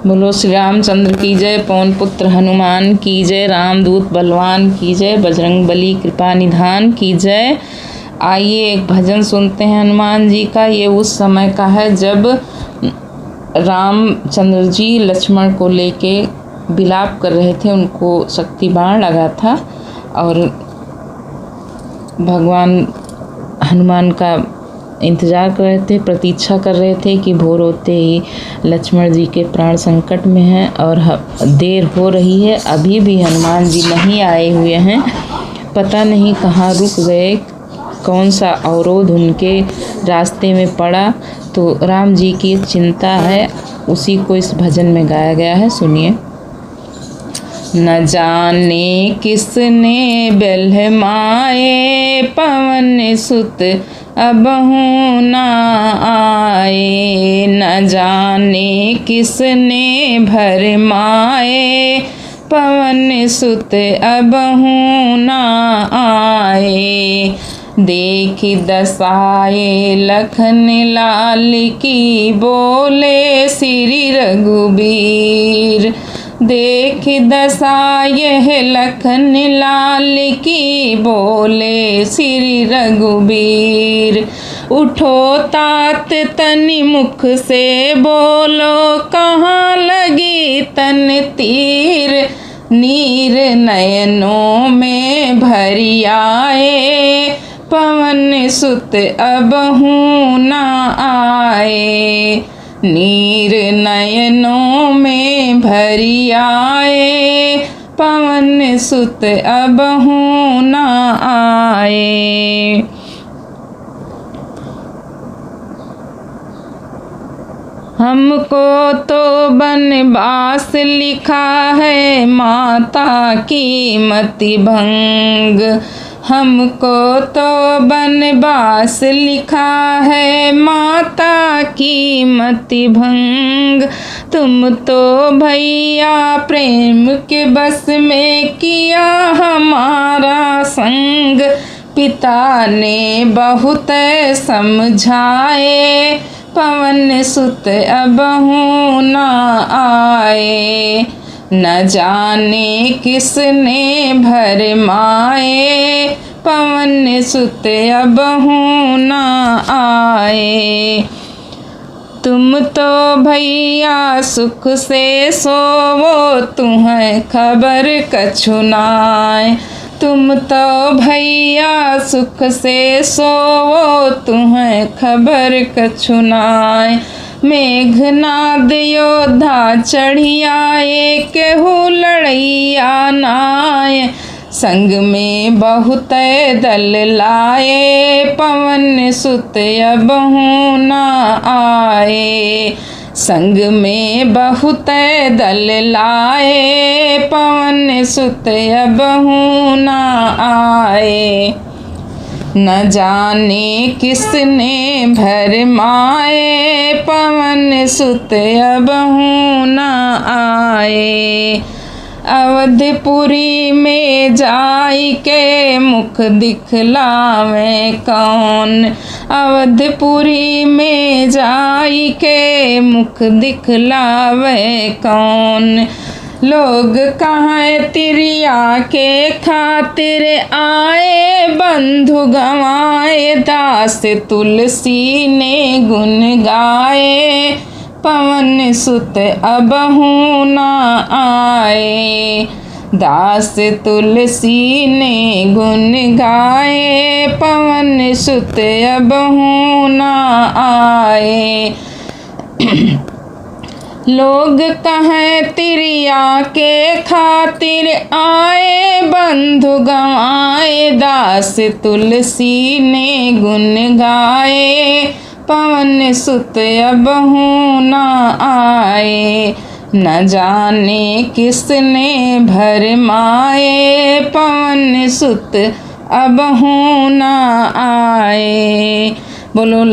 बोलो श्री रामचंद्र की जय, पवन पुत्र हनुमान की जय, रामदूत बलवान की जय, बजरंग बली कृपा निधान की जय। आइए एक भजन सुनते हैं हनुमान जी का। ये उस समय का है जब रामचंद्र जी लक्ष्मण को लेके विलाप कर रहे थे, उनको शक्ति बाण लगा था और भगवान हनुमान का इंतज़ार कर रहे थे, प्रतीक्षा कर रहे थे कि भोर होते ही लक्ष्मण जी के प्राण संकट में हैं और देर हो रही है, अभी भी हनुमान जी नहीं आए हुए हैं। पता नहीं कहाँ रुक गए, कौन सा अवरोध उनके रास्ते में पड़ा। तो राम जी की चिंता है, उसी को इस भजन में गाया गया है। सुनिए। न जाने किसने बेल्हमाए, पवन सुत अबहु न आए। न जाने किसने भरमाए, पवन सुत अबहु न आए। देखी दसाए लखन लाल की, बोले श्री रघुबीर। देख दसाए लखन लाल की, बोले श्री रघुबीर। उठो तात तनि मुख से बोलो, कहाँ लगी तन तीर। नीर नयनों में भरी आए, पवन सुत अबहु न आए। नीर नयनों में भरी आए, पवन सुत अबहु न आए। हमको तो बनवास लिखा है, माता की मति भंग। हमको तो बनवास लिखा है, माता की मति भंग। तुम तो भैया प्रेम के बस में किया हमारा संग। पिता ने बहुत समझाए, पवन सुत अबहु न आए। न जाने किसने भरमाए, पवन सुत अबहु न आए। तुम तो भैया सुख से सोवो, तुम्हें खबर कछु नाय। तुम तो भैया सुख से सोवो, तुम्हें खबर कछु नाय। मेघनाद योद्धा चढ़ी आए, केहू लड़ैया नाय। संग में बहुत दल लाए, पवन सुत अबहु न आए। संग में बहुत दल लाए, पवन सुत अबहु न आए। न जाने किसने भरमाए, पवन सुत अबहु न आए। अवधपुरी में जाई के मुख दिखलावे कौन। अवधपुरी में जाई के मुख दिखलावे कौन। लोग कहाँ तिरिया के खातिर आए, बंधु गंवाए। दास तुलसी ने गुण गाए, पवन सुत अबहु न आए। दास तुलसी ने गुण गाए, पवन सुत अबहु न आए। लोग कहें तिरिया के खातिर आए, बंधु गंवाए। दास तुलसी ने गुण गाए, पवन सुत अबहु न आए। न जाने किसने भरमाए, पवन सुत अबहु न आए। बोलो।